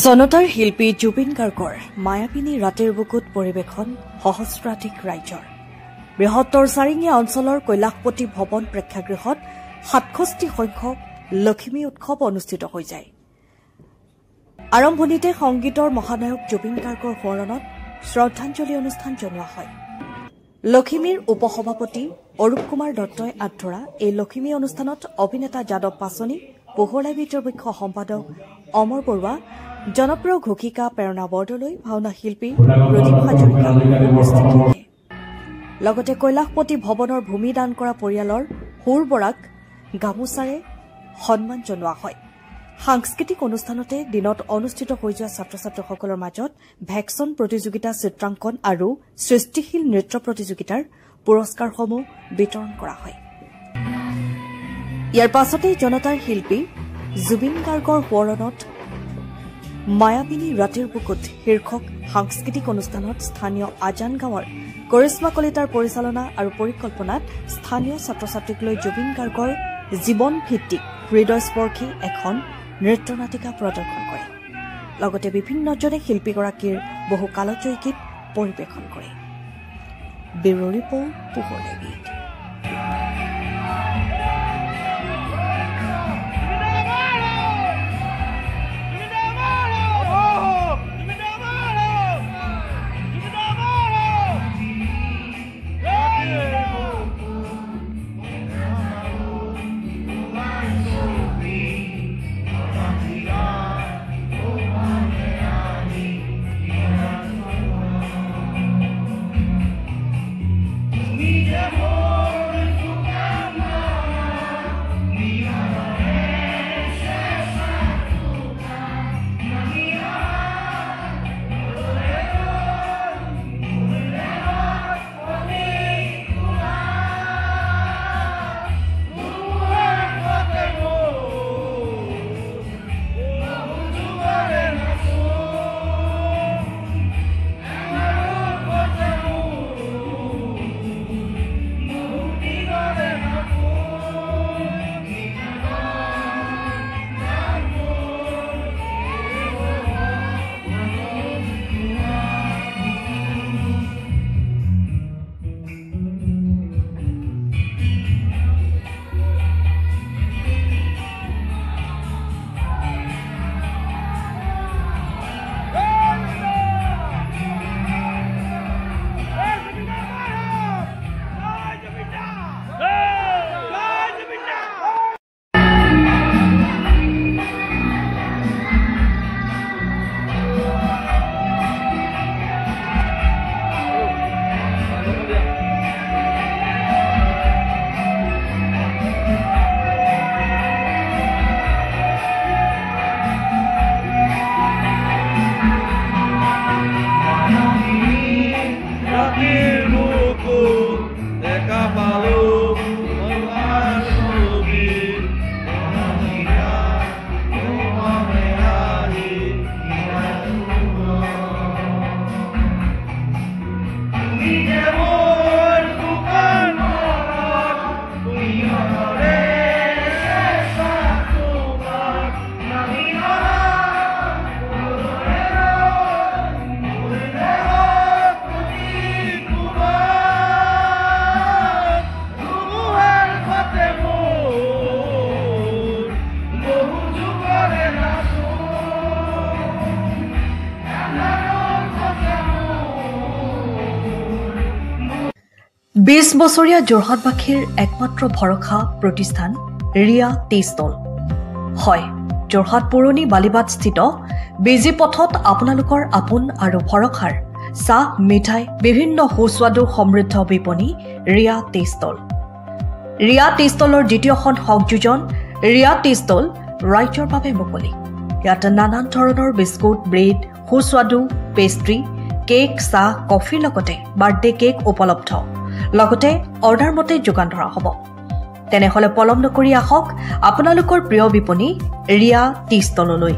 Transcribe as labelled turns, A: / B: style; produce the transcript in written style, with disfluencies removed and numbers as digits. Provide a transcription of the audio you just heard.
A: জনতাৰ শিল্পী জুবিন গাৰ্গৰ মায়াবিনী ৰাতিৰ বুকুত পৰিৱেশন সহস্ৰাধিক ৰাইজৰ বৃহত্তৰ চাৰিঙীয়া অঞ্চলৰ কৈলাশপতি ভৱন প্ৰেক্ষাগৃহত ৬৭ সংখ্যক লক্ষ্মী উৎসৱ অনুষ্ঠিত হৈ যায়। আৰম্ভণিতে সংগীতৰ মহানায়ক জুবিন গাৰ্গৰ সোঁৱৰণত শ্ৰদ্ধাঞ্জলি অনুষ্ঠান জনোৱা হয়। লক্ষ্মীৰ উপসভাপতি অৰূপ কুমাৰ দত্তই আঁতৰা এই লক্ষ্মী অনুষ্ঠানত অভিনেতা যাদৱ পাচনি, পোহৰ কৰ্তৃপক্ষ সম্পাদক অমৰ বৰুৱা, জনপ্ৰিয় ঘোষিকা প্ৰেৰণা বৰদলৈ, ভাওনা শিল্পী প্ৰদীপ হাজৰিকা উপস্থিত থাকে। লগতে কৈলাশপতি ভৱনৰ ভূমি দান কৰা পৰিয়ালৰ হুৰ বৰাক গামোচাৰে সন্মান জনোৱা হয়। সাংস্কৃতিক অনুষ্ঠানতে দিনত অনুষ্ঠিত হৈ যোৱা ছাত্ৰ ছাত্ৰীসকলৰ মাজত ভেকচন প্ৰতিযোগিতা, চিত্ৰাংকন আৰু সৃষ্টিশীল নৃত্য প্ৰতিযোগিতাৰ পুৰস্কাৰসমূহ বিতৰণ কৰা হয়। ইয়াৰ পাছতে জনতাৰ শিল্পী জুবিন গাৰ্গৰ সোঁৱৰণত মায়াবিনী ৰাতিৰ বুকুত শীৰ্ষক সাংস্কৃতিক অনুষ্ঠানত স্থানীয় আজান গাঁৱৰ কৰিশ্মা কলিতাৰ পৰিচালনা আৰু পৰিকল্পনাত স্থানীয় ছাত্ৰ ছাত্ৰীক লৈ জুবিন গাৰ্গৰ জীৱন ভিত্তিক হৃদয়স্পৰ্শী এখন নৃত্য নাটিকা প্ৰদৰ্শন কৰে। লগতে বিভিন্নজনে শিল্পীগৰাকীৰ বহু কালজয়ী গীত পৰিৱেশন কৰে। ব্যুৰ' ৰিপৰ্ট, পোহৰ লাইভ। বিশ বছৰীয়া যোৰহাটবাসীৰ একমাত্ৰ ভৰসা প্ৰতিষ্ঠান ৰিয়া টি ষ্টল। হয়, যোৰহাট পুৰণি বালিবাটস্থিত বিজি পথত আপোনালোকৰ আপোন আৰু ভৰসাৰ চাহ, মিঠাই, বিভিন্ন সুস্বাদু সমৃদ্ধ বিপণী Riya tea stall. Riya tea ষ্টলৰ দ্বিতীয়খন সংযোজন ৰিয়া টি ষ্টল ৰাইজৰ বাবে মুকলি। ইয়াত নানান ধৰণৰ বিস্কুট, ব্ৰেড, সুস্বাদু পেষ্ট্ৰি, কেক, চাহ, কফিৰ লগতে বাৰ্থডে কেক উপলব্ধ। লগতে অৰ্ডাৰ মতে যোগান ধৰা হ'ব। তেনেহ'লে পলম নকৰি আহক আপোনালোকৰ প্ৰিয় বিপণী ৰিয়া টি ষ্টললৈ।